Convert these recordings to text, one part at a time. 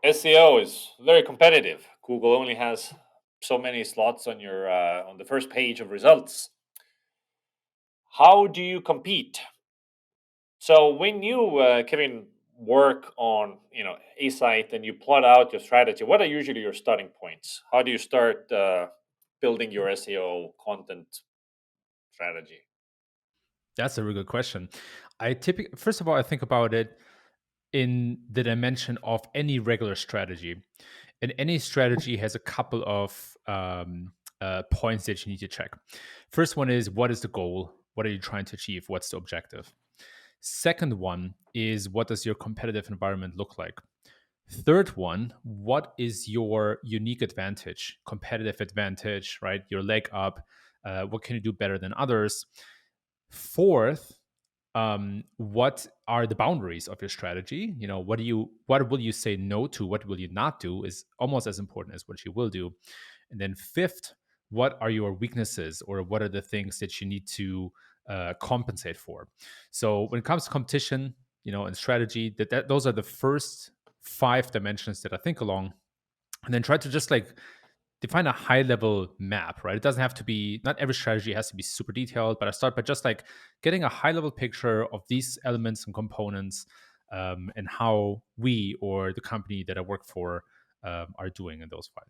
SEO is very competitive. Google only has so many slots on your on the first page of results. How do you compete? So when you, Kevin, work on a site and you plot out your strategy, what are usually your starting points? How do you start building your SEO content strategy? That's a really good question. First of all, I think about it in the dimension of any regular strategy. And any strategy has a couple of points that you need to check. First one is, what is the goal? What are you trying to achieve? What's the objective? Second one is, what does your competitive environment look like? Third one, what is your unique advantage, competitive advantage, right? Your leg up. What can you do better than others? Fourth, what are the boundaries of your strategy? What will you say no to? What will you not do is almost as important as what you will do. And then fifth, what are your weaknesses, or what are the things that you need to compensate for? So when it comes to competition, and strategy, those are the first five dimensions that I think along, and then try to just like define a high level map, right? It doesn't have to be, not every strategy has to be super detailed, but I start by just like getting a high level picture of these elements and components, and how we or the company that I work for are doing in those five.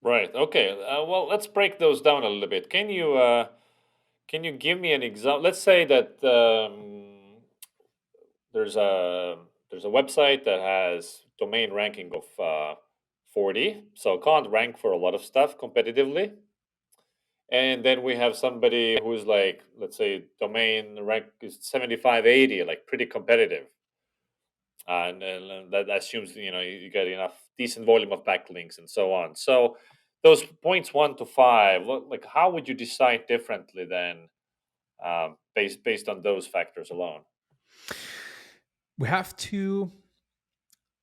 Right. Okay. Well, let's break those down a little bit. Can you give me an example? Let's say that there's a there's a website that has domain ranking of 40, so can't rank for a lot of stuff competitively. And then we have somebody who's like, let's say, domain rank is 75, 80, like pretty competitive. And that assumes you get enough decent volume of backlinks and so on. So those points 1 to 5, like how would you decide differently than based on those factors alone? We have to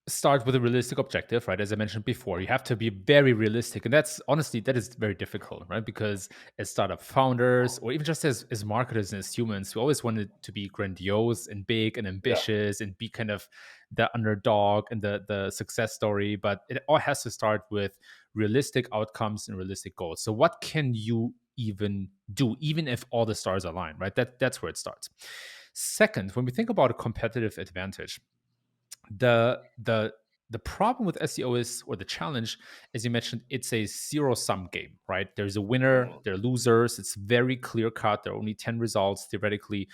start with a realistic objective, right? As I mentioned before, you have to be very realistic. And that's honestly, that is very difficult, right? Because as startup founders, or even just as marketers and as humans, we always wanted to be grandiose and big and Yeah. ambitious and be kind of the underdog and the success story. But it all has to start with realistic outcomes and realistic goals. So what can you even do, even if all the stars align, right? That's where it starts. Second, when we think about a competitive advantage, the the problem with SEO is, or the challenge, as you mentioned, it's a zero sum game, right? There's a winner, Mm. there are losers. It's very clear cut. There are only 10 results theoretically,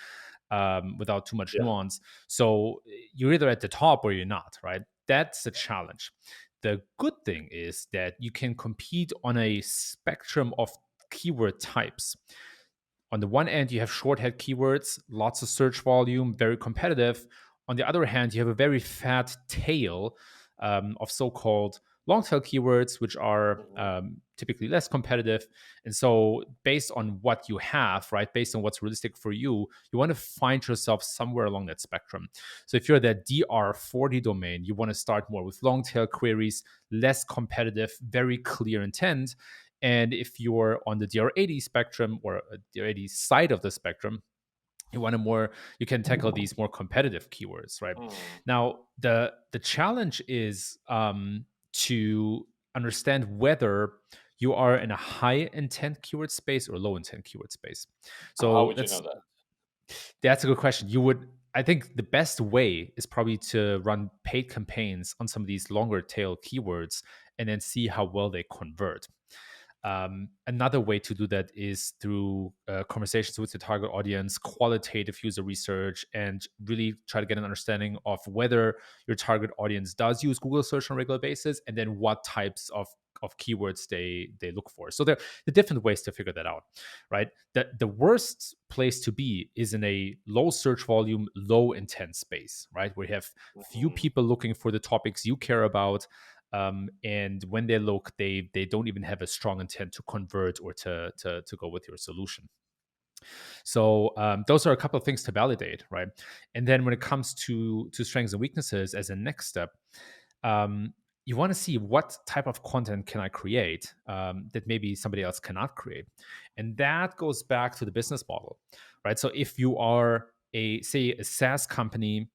without too much Yeah. nuance. So you're either at the top or you're not, right? That's a challenge. The good thing is that you can compete on a spectrum of keyword types. On the one end, you have short head keywords, lots of search volume, very competitive. On the other hand, you have a very fat tail of so called long tail keywords, which are Mhm. typically less competitive. And so, based on what you have, right, based on what's realistic for you, you want to find yourself somewhere along that spectrum. So, if you're that DR40 domain, you want to start more with long tail queries, less competitive, very clear intent. And if you're on the DR80 spectrum, or DR80 side of the spectrum, you can tackle these more competitive keywords, right? Mm. Now, the challenge is to understand whether you are in a high intent keyword space or low intent keyword space. How So would you know that? that's a good question. I think the best way is probably to run paid campaigns on some of these longer tail keywords and then see how well they convert. Another way to do that is through conversations with your target audience, qualitative user research, and really try to get an understanding of whether your target audience does use Google search on a regular basis, and then what types of keywords they look for. So there are different ways to figure that out, right? The worst place to be is in a low search volume, low intent space, right? Where you have few Mhm. people looking for the topics you care about, and when they look, they don't even have a strong intent to convert or to go with your solution. So those are a couple of things to validate, right? And then when it comes to strengths and weaknesses as a next step, you want to see what type of content can I create that maybe somebody else cannot create, and that goes back to the business model, right? So if you are a say a SaaS company,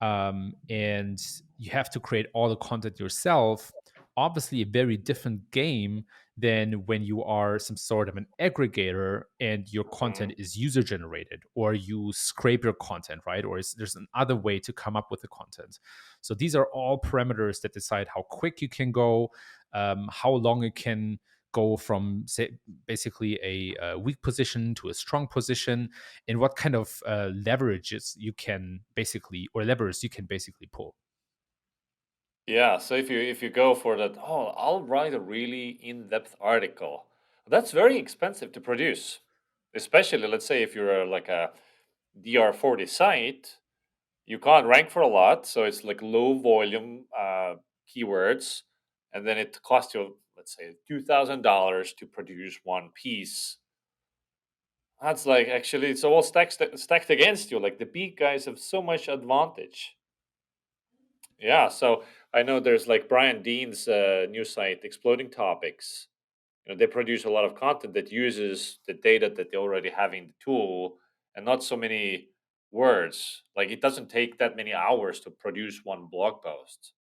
and you have to create all the content yourself. Obviously, a very different game than when you are some sort of an aggregator and your content Mhm. is user generated, or you scrape your content, right? Or there's another way to come up with the content. So these are all parameters that decide how quick you can go, how long it can go from, say, basically a weak position to a strong position, and what kind of leverages you can basically, or levers you can basically pull. Yeah, so if you go for that, oh, I'll write a really in-depth article. That's very expensive to produce, especially let's say if you're like a DR40 site, you can't rank for a lot, so it's like low volume keywords, and then it costs you, let's say, $2,000 to produce one piece. That's like actually it's all stacked against you. Like the big guys have so much advantage. Yeah, so I know there's like Brian Dean's new site, Exploding Topics. They produce a lot of content that uses the data that they already have in the tool, and not so many words. Like it doesn't take that many hours to produce one blog post.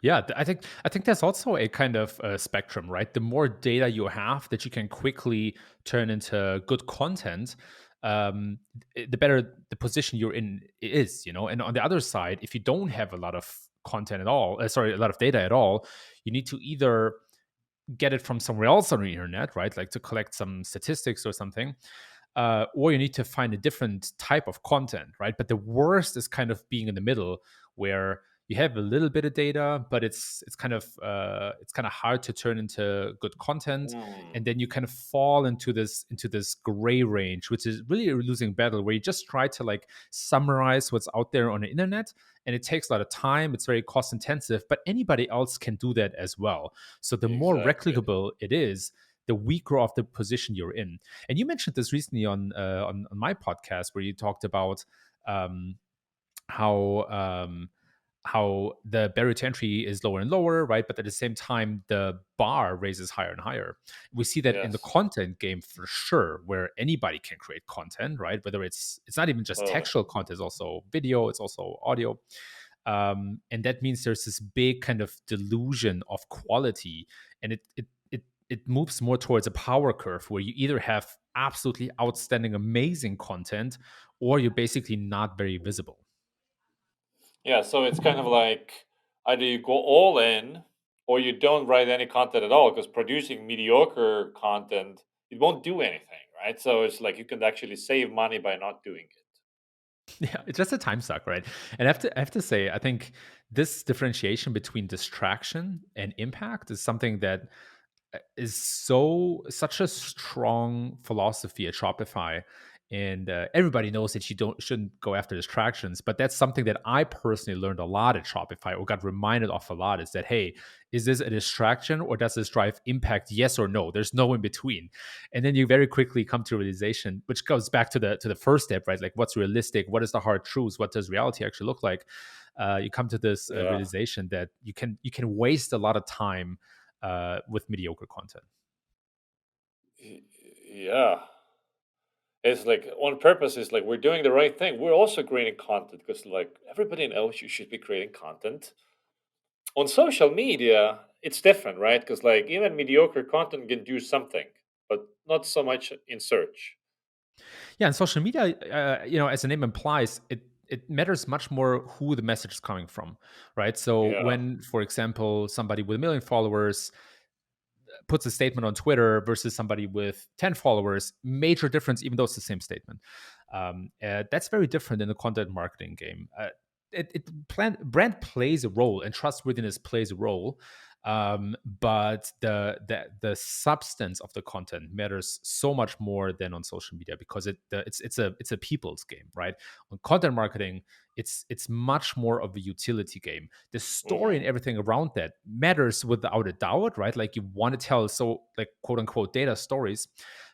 Yeah, I think that's also a kind of spectrum, right? The more data you have that you can quickly turn into good content, the better the position you're in is, you know. And on the other side, if you don't have a lot of content at all, sorry, a lot of data at all, you need to either get it from somewhere else on the internet, right? Like to collect some statistics or something, or you need to find a different type of content, right? But the worst is kind of being in the middle, where you have a little bit of data, but it's kind of hard to turn into good content, Hmm. and then you kind of fall into this gray range, which is really a losing battle, where you just try to like summarize what's out there on the internet, and it takes a lot of time. It's very cost intensive, but anybody else can do that as well. So the more Exactly. replicable it is, the weaker of the position you're in. And you mentioned this recently on my podcast, where you talked about um, how how the barrier to entry is lower and lower, right? But at the same time, the bar raises higher and higher. We see that in the Yes. content game for sure, where anybody can create content, right? Whether it's not even just Totally. textual content, it's also video, it's also audio, and that means there's this big kind of delusion of quality, and it moves more towards a power curve, where you either have absolutely outstanding, amazing content, or you're basically not very visible. Yeah, so it's kind of like either you go all in or you don't write any content at all because producing mediocre content, it won't do anything, right? So it's like you can actually save money by not doing it. Yeah, it's just a time suck, right? And I have to say, I think this differentiation between distraction and impact is something that is such a strong philosophy at Shopify, and everybody knows that you don't shouldn't go after distractions. But that's something that I personally learned a lot at Shopify, or got reminded of a lot. Is that, hey, is this a distraction, or does this drive impact? Yes or no. There's no in between. And then you very quickly come to a realization, which goes back to the first step, right? Like, what's realistic? What is the hard truths? What does reality actually look like? You come to this Yeah. realization that you can waste a lot of time with mediocre content. Y- Yeah. It's like on purpose, it's like we're doing the right thing. We're also creating content because like everybody knows you should be creating content. On social media, it's different, right? Because like even mediocre content can do something, but not so much in search. Yeah, and social media, as the name implies, it matters much more who the message is coming from, right? So Yeah. when, for example, somebody with 1 million followers puts a statement on Twitter versus somebody with 10 followers, major difference, even though it's the same statement. That's very different in the content marketing game. Brand plays a role, and trustworthiness plays a role, but the substance of the content matters so much more than on social media, because it's a people's game, right? On content marketing, it's much more of a utility game. The story and Hmm. everything around that matters without a doubt, right? Like, you want to tell, so like, quote unquote, data stories.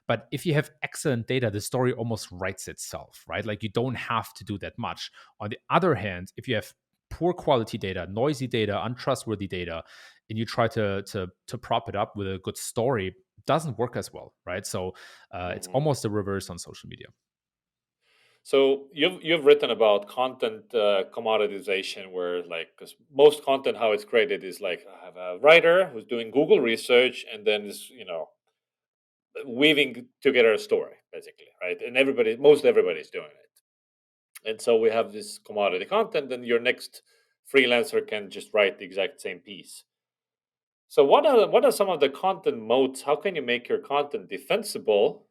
But if you have excellent data, the story almost writes itself, right? Like, you don't have to do that much. On the other hand, if you have poor quality data, noisy data, untrustworthy data, and you try to prop it up with a good story, it doesn't work as well, right? So it's Hmm. almost the reverse on social media. So you've written about content commoditization, where like because most content how it's created is like I have a writer who's doing Google research and then is weaving together a story basically, right? And most everybody's doing it, and so we have this commodity content, and your next freelancer can just write the exact same piece. So what are some of the content modes? How can you make your content defensible?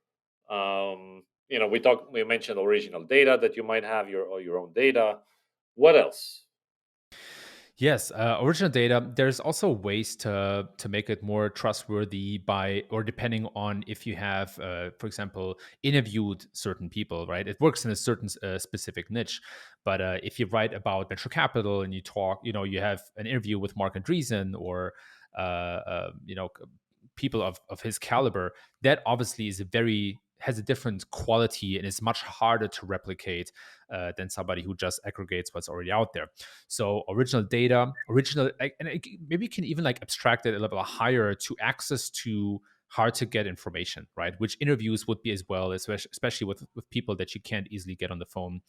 We mentioned original data that you might have your own data. What else? Yes, original data. There's also ways to make it more trustworthy by or depending on if you have, for example, interviewed certain people. Right, it works in a certain specific niche. But if you write about venture capital and you talk, you have an interview with Mark Andreessen or people of his caliber, that obviously has a different quality and is much harder to replicate than somebody who just aggregates what's already out there. So original data, maybe you can even like abstract it a little bit higher to access to hard to get information, right? Which interviews would be as well, especially with people that you can't easily get on the phone.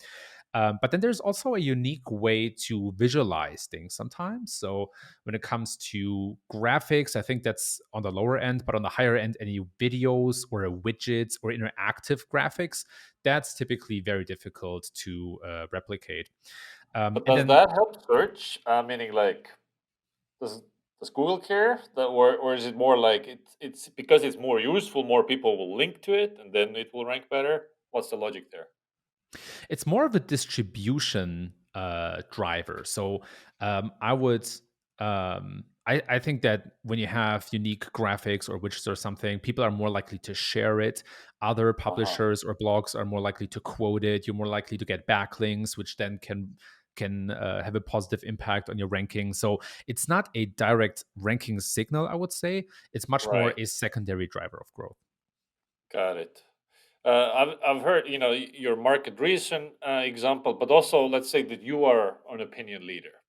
But then there's also a unique way to visualize things sometimes. So when it comes to graphics, I think that's on the lower end, but on the higher end, any videos or widgets or interactive graphics, that's typically very difficult to replicate. But And does then that help search? Meaning, like, does does Google care that, or is it more like it's because it's more useful, more people will link to it, and then it will rank better? What's the logic there? it's more of a distribution driver. So I would, I think that when you have unique graphics or widgets or something, people are more likely to share it. Other Uh huh. publishers or blogs are more likely to quote it. You're more likely to get backlinks, which then can have a positive impact on your ranking. So it's not a direct ranking signal, I would say. It's much more Right. a secondary driver of growth. Got it. I've heard your market reason example, but also let's say that you are an opinion leader.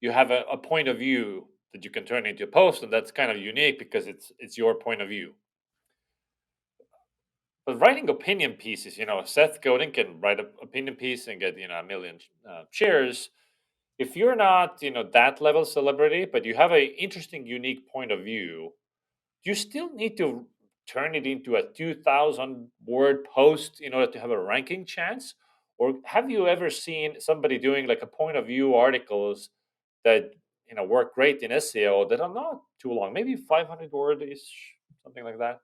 You have a point of view that you can turn into a post, and that's kind of unique because it's your point of view. But writing opinion pieces, Seth Godin can write an opinion piece and get a million shares. If you're not that level celebrity, but you have a interesting, unique point of view, you still need to turn it into a 2,000 word post in order to have a ranking chance? Or have you ever seen somebody doing like a point of view articles that work great in SEO that are not too long, maybe 500 word ish, something like that?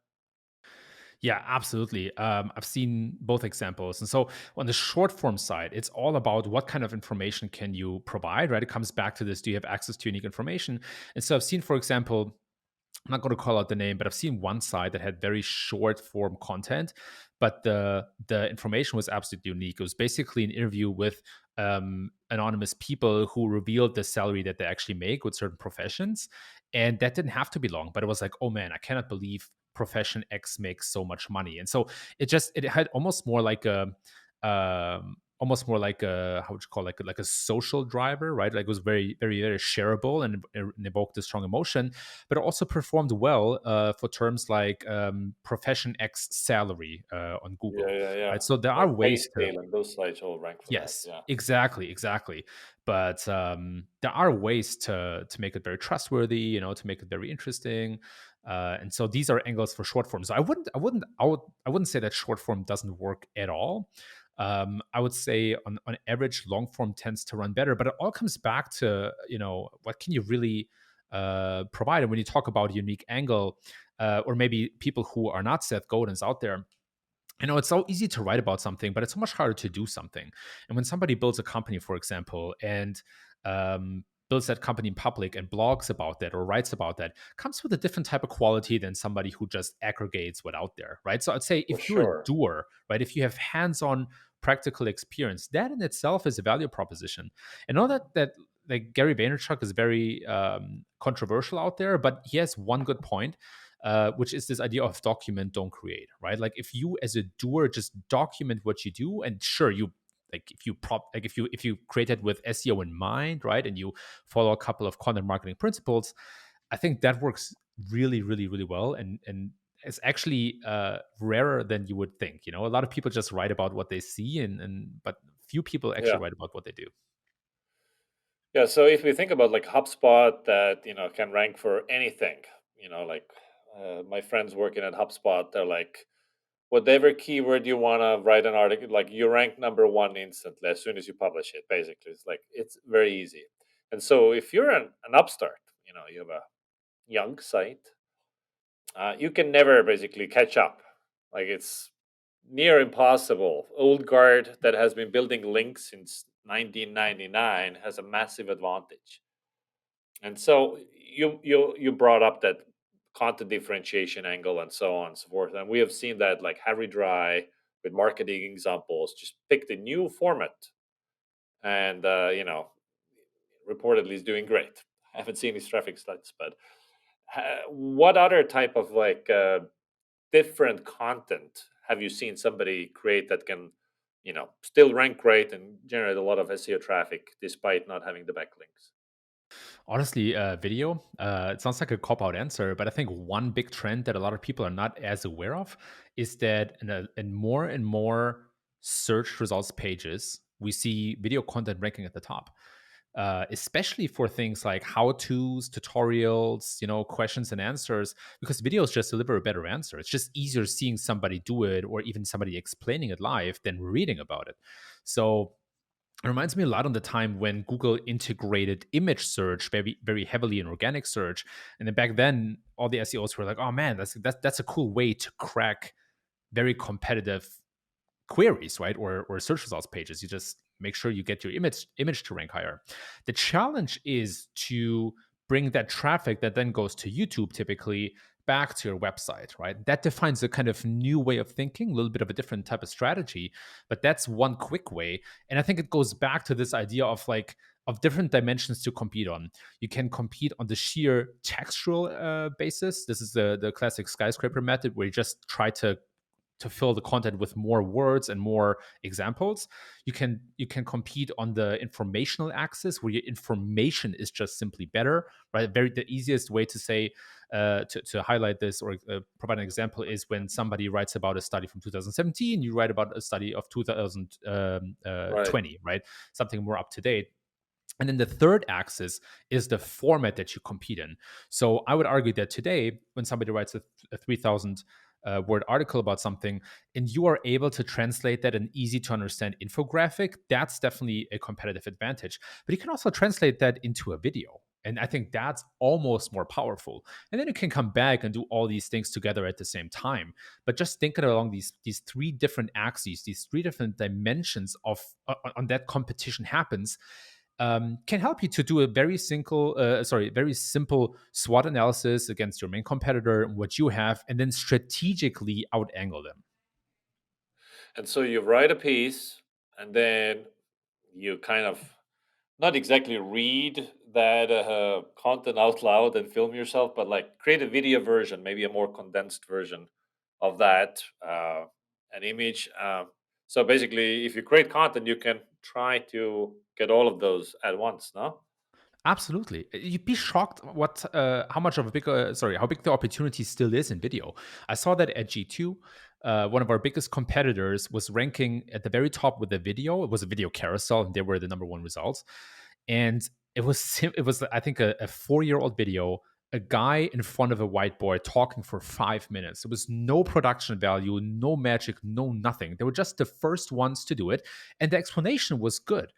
Yeah, absolutely. I've seen both examples. And so on the short form side, it's all about what kind of information can you provide, right? It comes back to this: do you have access to unique information? And so I've seen, for example, I'm not going to call out the name, but I've seen one site that had very short form content, but the information was absolutely unique. It was basically an interview with anonymous people who revealed the salary that they actually make with certain professions, and that didn't have to be long. But it was like, oh man, I cannot believe profession X makes so much money, and so it had almost more like a how would you call it, like a social driver, right? Like it was very very very shareable and evoked a strong emotion, but it also performed well for terms like profession X salary on Yeah, Google, yeah, yeah. right? So there are Like ways to. PayScale and those sites all rank for that. Yes, Yeah. exactly, exactly. But there are ways to make it very trustworthy, to make it very interesting. And so these are angles for short form. So I wouldn't say that short form doesn't work at all. I would say on average, long form tends to run better. But it all comes back to what can you really provide. And when you talk about unique angle, or maybe people who are not Seth Godin's out there, it's so easy to write about something, but it's so much harder to do something. And when somebody builds a company, for example, and builds that company in public and blogs about that or writes about that, comes with a different type of quality than somebody who just aggregates what out there, right? So I'd say For if you're a sure. doer, right, if you have hands-on practical experience, that in itself is a value proposition. And all that like Gary Vaynerchuk is very controversial out there, but he has one good point, which is this idea of document, don't create, right? Like if you as a doer just document what you do, and sure, you like if you create it with SEO in mind, right, and you follow a couple of content marketing principles, I think that works really, really, really well, and is actually rarer than you would think. A lot of people just write about what they see, but few people actually Yeah. write about what they do. Yeah. So if we think about like HubSpot that, can rank for anything, like my friends working at HubSpot, they're like, whatever keyword you want to write an article, like you rank number one instantly as soon as you publish it. Basically, it's like it's very easy. And so if you're an upstart, you have a young site, you can never basically catch up. Like it's near impossible. Old guard that has been building links since 1999 has a massive advantage. And so you brought up that content differentiation angle and so on and so forth. And we have seen that like Harry Dry with marketing examples just picked a new format and reportedly is doing great. I haven't seen his traffic stats, but what other type of like different content have you seen somebody create that can still rank great and generate a lot of SEO traffic despite not having the backlinks? Honestly, video, it sounds like a cop out answer, but I think one big trend that a lot of people are not as aware of is that in more and more search results pages, we see video content ranking at the top. Especially for things like how to's, tutorials, questions and answers, because videos just deliver a better answer. It's just easier seeing somebody do it or even somebody explaining it live than reading about it. So it reminds me a lot of the time when Google integrated image search very, very heavily in organic search. And then back then, all the SEOs were like, oh man, that's a cool way to crack very competitive queries, right? Or search results pages. You just make sure you get your image to rank higher. The challenge is to bring that traffic that then goes to YouTube typically back to your website, right? That defines a kind of new way of thinking, a little bit of a different type of strategy, but that's one quick way. And I think it goes back to this idea of like of different dimensions to compete on. You can compete on the sheer textual basis. This is the classic skyscraper method where you just try to fill the content with more words and more examples. You can compete on the informational axis where your information is just simply better, right? The easiest way to say to highlight this or provide an example is when somebody writes about a study from 2017, you write about a study of Right. 2020, right? Something more up to date. And then the third axis is the format that you compete in. So I would argue that today, when somebody writes a 3,000 word article about something, and you are able to translate that in easy to understand infographic, that's definitely a competitive advantage. But you can also translate that into a video. And I think that's almost more powerful. And then you can come back and do all these things together at the same time. But just thinking along these three different axes, these three different dimensions of on that competition happens, can help you to do a very simple SWOT analysis against your main competitor, what you have, and then strategically out-angle them. And so you write a piece and then you kind of not exactly read that content out loud and film yourself, but like create a video version, maybe a more condensed version of that, an image. So basically, if you create content, you can try to get all of those at once, no? Absolutely. You'd be shocked how much of a how big the opportunity still is in video. I saw that at G2, one of our biggest competitors was ranking at the very top with a video. It was a video carousel, and they were the number one results. And it was I think a 4-year-old video, a guy in front of a whiteboard talking for 5 minutes. There was no production value, no magic, no nothing. They were just the first ones to do it, and the explanation was good.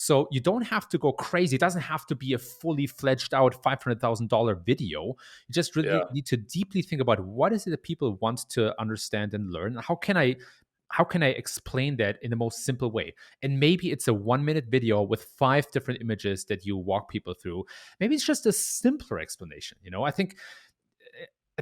So you don't have to go crazy. It doesn't have to be a fully fledged out $500,000 video. You just really Yeah. need to deeply think about what is it that people want to understand and learn. How can I explain that in the most simple way? And maybe it's a 1 minute video with 5 different images that you walk people through. Maybe it's just a simpler explanation.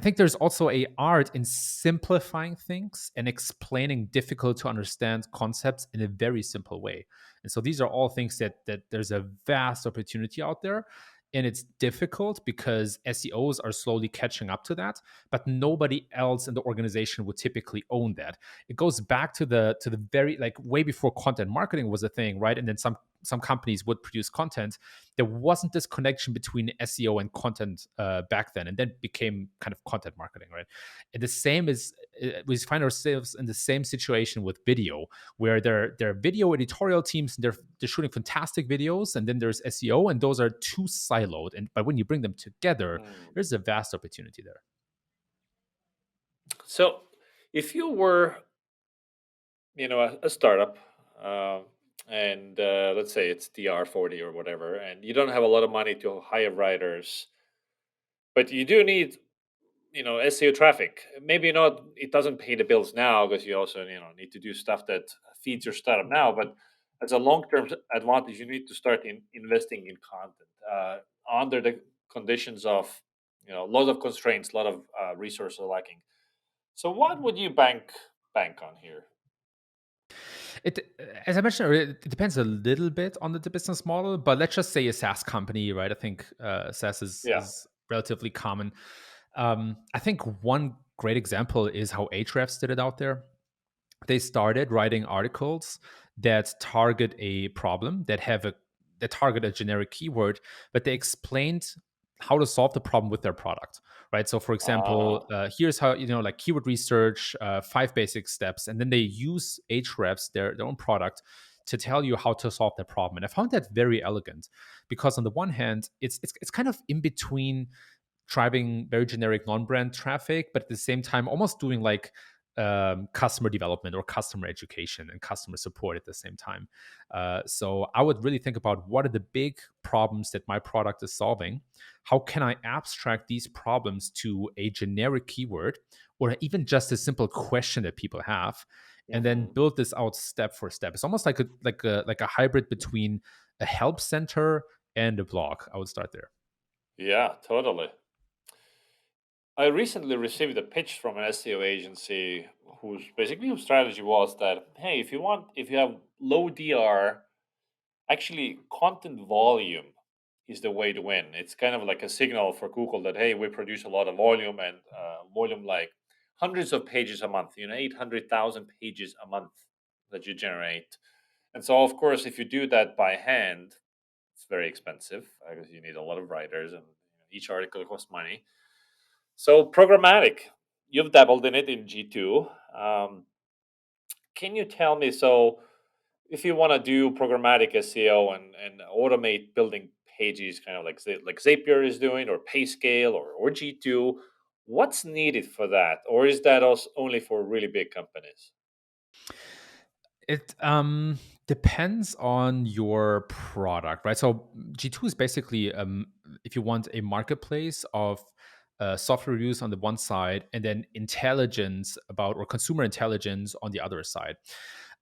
I think there's also a art in simplifying things and explaining difficult to understand concepts in a very simple way. And so these are all things that there's a vast opportunity out there. And it's difficult because SEOs are slowly catching up to that, but nobody else in the organization would typically own that. It goes back to the very like way before content marketing was a thing, right? And then some some companies would produce content, there wasn't this connection between SEO and content back then, and then became kind of content marketing, right? And the same is we find ourselves in the same situation with video, where there are video editorial teams and they're shooting fantastic videos, and then there's SEO, and those are too siloed. And but when you bring them together, Mm. there's a vast opportunity there. So, if you were, a startup, and let's say it's DR40 or whatever, and you don't have a lot of money to hire writers, but you do need, SEO traffic. Maybe not. It doesn't pay the bills now because you also, need to do stuff that feeds your startup now. But as a long-term advantage, you need to start investing in content under the conditions of, a lot of constraints, a lot of resources lacking. So, what would you bank on here? It, as I mentioned earlier, it depends a little bit on the business model, but let's just say a SaaS company, right? I think SaaS Yeah. is relatively common. I think one great example is how Ahrefs did it out there. They started writing articles that target a problem, that target a generic keyword, but they explained how to solve the problem with their product, right? So for example, Ah. here's how, like keyword research, 5 basic steps, and then they use Ahrefs, their own product, to tell you how to solve that problem. And I found that very elegant, because on the one hand, it's kind of in between driving very generic non-brand traffic, but at the same time almost doing like customer development or customer education and customer support at the same time. So I would really think about what are the big problems that my product is solving. How can I abstract these problems to a generic keyword or even just a simple question that people have, and then Mhm. build this out step for step. It's almost like a hybrid between a help center and a blog. I would start there. Yeah, totally. I recently received a pitch from an SEO agency whose strategy was that, hey, if you have low DR, actually content volume is the way to win. It's kind of like a signal for Google that, hey, we produce a lot of volume, and volume like hundreds of pages a month, 800,000 pages a month that you generate. And so, of course, if you do that by hand, it's very expensive because you need a lot of writers, and each article costs money. So programmatic, you've dabbled in it in G2. Can you tell me, so if you want to do programmatic SEO and automate building pages, kind of like Zapier is doing, or Payscale, or G2, what's needed for that, or is that also only for really big companies? It depends on your product, right? So G2 is basically, if you want a marketplace of software reviews on the one side, and then intelligence about, or consumer intelligence on the other side.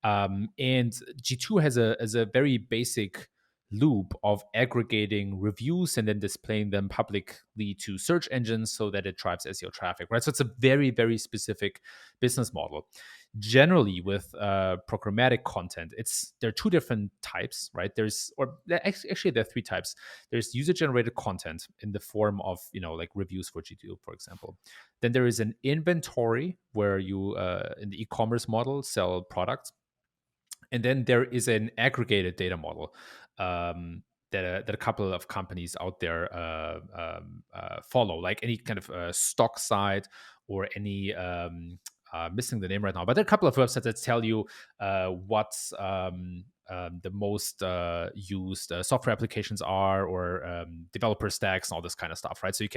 And G2 has a very basic loop of aggregating reviews and then displaying them publicly to search engines so that it drives SEO traffic, right? So it's a very, very specific business model. Generally, with programmatic content, there are two different types, right? Actually there are three types. There's user generated content in the form of, like reviews for G2, for example. Then there is an inventory where you, in the e-commerce model, sell products. And then there is an aggregated data model, that a couple of companies out there follow, like any kind of stock site, or any, missing the name right now, but there are a couple of websites that tell you what's the most used software applications are, or developer stacks and all this kind of stuff, right? So you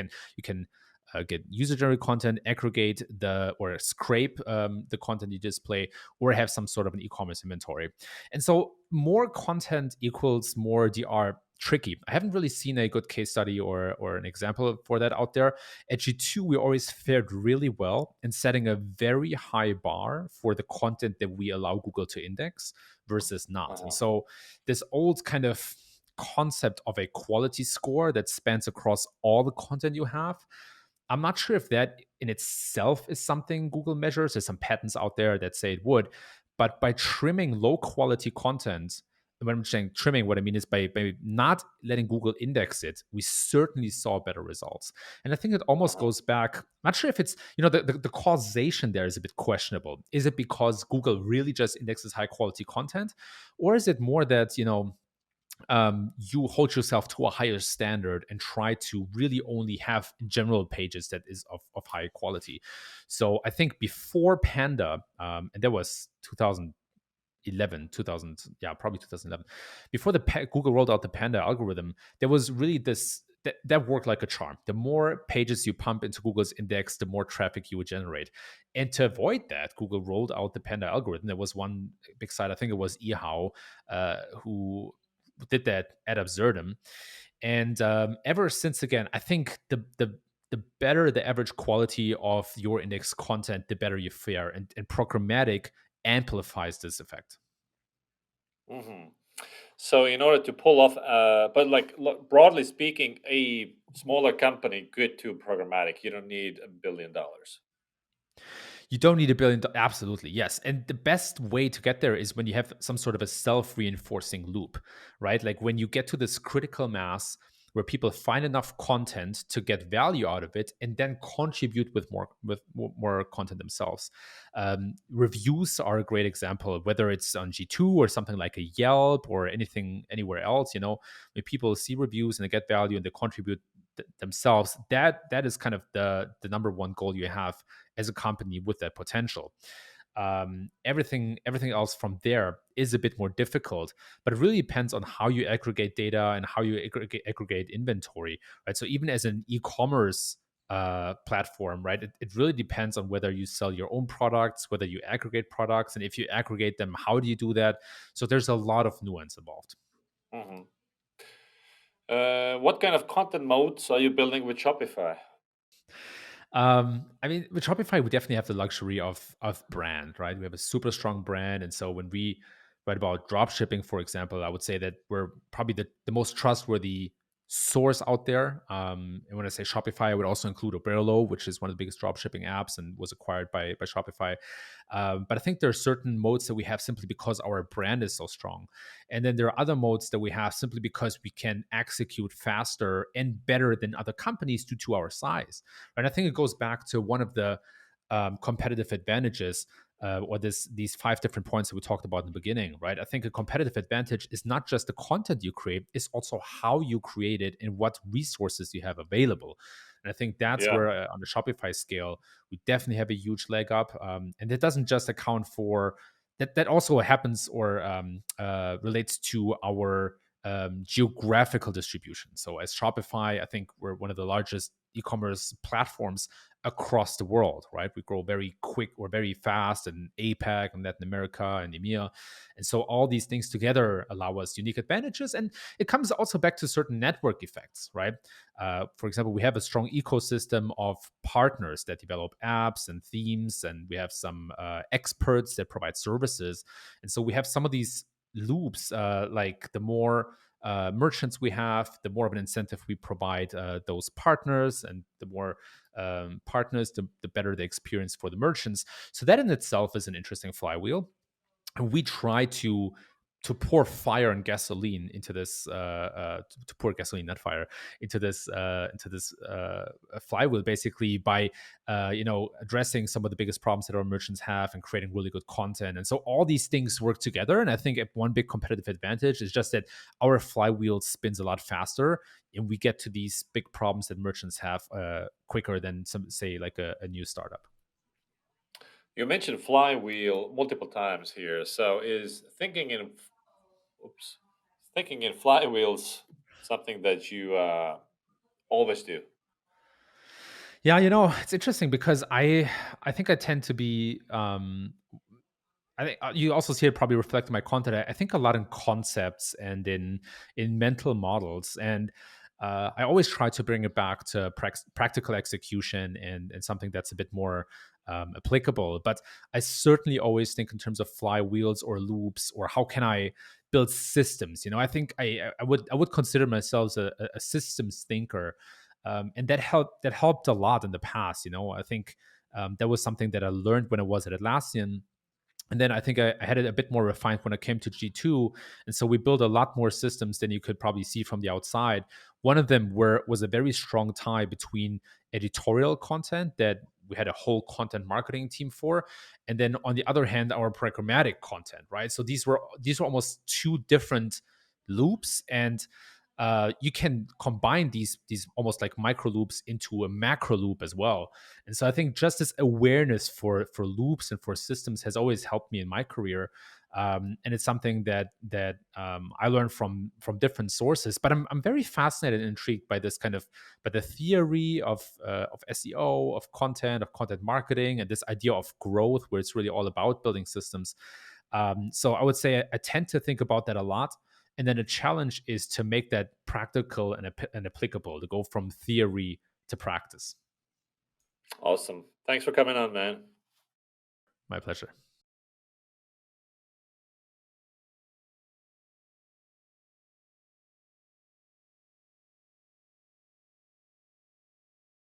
can get user generated content, aggregate or scrape the content you display, or have some sort of an e-commerce inventory. And so more content equals more DR. Tricky. I haven't really seen a good case study or an example for that out there. At G2, we always fared really well in setting a very high bar for the content that we allow Google to index versus not. And Uh-huh. so this old kind of concept of a quality score that spans across all the content you have, I'm not sure if that in itself is something Google measures. There's some patents out there that say it would, but by trimming low quality content, when I'm saying trimming, what I mean is by not letting Google index it, we certainly saw better results. And I think it almost Uh-huh. goes back. I'm not sure if it's, the causation there is a bit questionable. Is it because Google really just indexes high quality content? Or is it more that, you hold yourself to a higher standard and try to really only have general pages that is of high quality. So I think before Panda, and that was 2011, 2000, yeah, probably 2011, before Google rolled out the Panda algorithm, there was really this that worked like a charm. The more pages you pump into Google's index, the more traffic you would generate. And to avoid that, Google rolled out the Panda algorithm. There was one big site, I think it was Ehao, who did that ad absurdum. And ever since, again, I think the better the average quality of your index content, the better you fare. And programmatic amplifies this effect. Hmm. So in order to pull off, but like broadly speaking, a smaller company good to programmatic. You don't need $1 billion. You don't need $1 billion. Absolutely, yes. And the best way to get there is when you have some sort of a self-reinforcing loop, right? Like when you get to this critical mass where people find enough content to get value out of it and then contribute with more content themselves. Reviews are a great example, whether it's on G2 or something like a Yelp or anything anywhere else. When people see reviews and they get value and they contribute themselves, that is kind of the number one goal you have as a company with that potential. Everything else from there is a bit more difficult, but it really depends on how you aggregate data and how you aggregate inventory, right? So even as an e-commerce platform, right, it really depends on whether you sell your own products, whether you aggregate products, and if you aggregate them, how do you do that? So there's a lot of nuance involved. Hmm. What kind of content modes are you building with Shopify? I mean, with Shopify, we definitely have the luxury of brand, right? We have a super strong brand, and so when we write about drop shipping, for example, I would say that we're probably the most trustworthy source out there. And when I say Shopify, I would also include Oberlo, which is one of the biggest drop shipping apps and was acquired by Shopify. But I think there are certain modes that we have simply because our brand is so strong. And then there are other modes that we have simply because we can execute faster and better than other companies due to our size. And I think it goes back to one of the competitive advantages, or these five different points that we talked about in the beginning, right? I think a competitive advantage is not just the content you create, it's also how you create it and what resources you have available. And I think that's Yeah. where, on the Shopify scale, we definitely have a huge leg up. And it doesn't just account for that. That also happens or relates to our geographical distribution. So as Shopify, I think we're one of the largest e-commerce platforms across the world, right? We grow very quick or very fast in APAC and Latin America and EMEA. And so all these things together allow us unique advantages. And it comes also back to certain network effects, right? For example, we have a strong ecosystem of partners that develop apps and themes, and we have some experts that provide services. And so we have some of these loops, like the more merchants we have, the more of an incentive we provide those partners, and the more partners, the better the experience for the merchants. So that in itself is an interesting flywheel. And we try to pour fire and gasoline into this to pour gasoline, not fire, into this flywheel, basically by addressing some of the biggest problems that our merchants have and creating really good content. And so all these things work together, and I think one big competitive advantage is just that our flywheel spins a lot faster and we get to these big problems that merchants have quicker than some, say, like a new startup. You mentioned flywheel multiple times here. So is oops, thinking in flywheels something that you always do? Yeah, it's interesting because I think I tend to be I think you also see it probably reflect in my content. I think a lot in concepts and in mental models, and I always try to bring it back to practical execution and something that's a bit more applicable. But I certainly always think in terms of flywheels or loops, or how can I build systems. I think I would consider myself a systems thinker, and that helped a lot in the past. I think that was something that I learned when I was at Atlassian, and then I think I had it a bit more refined when it came to G2. And so we built a lot more systems than you could probably see from the outside. One of them was a very strong tie between editorial content that we had a whole content marketing team for, and then on the other hand, our programmatic content, right? So these were almost two different loops, and you can combine these almost like micro loops into a macro loop as well. And so I think just this awareness for loops and for systems has always helped me in my career. And it's something that I learned from different sources. But I'm very fascinated and intrigued by this kind of by the theory of SEO, of content marketing, and this idea of growth, where it's really all about building systems. So I would say I tend to think about that a lot. And then the challenge is to make that practical and applicable, to go from theory to practice. Awesome. Thanks for coming on, man. My pleasure.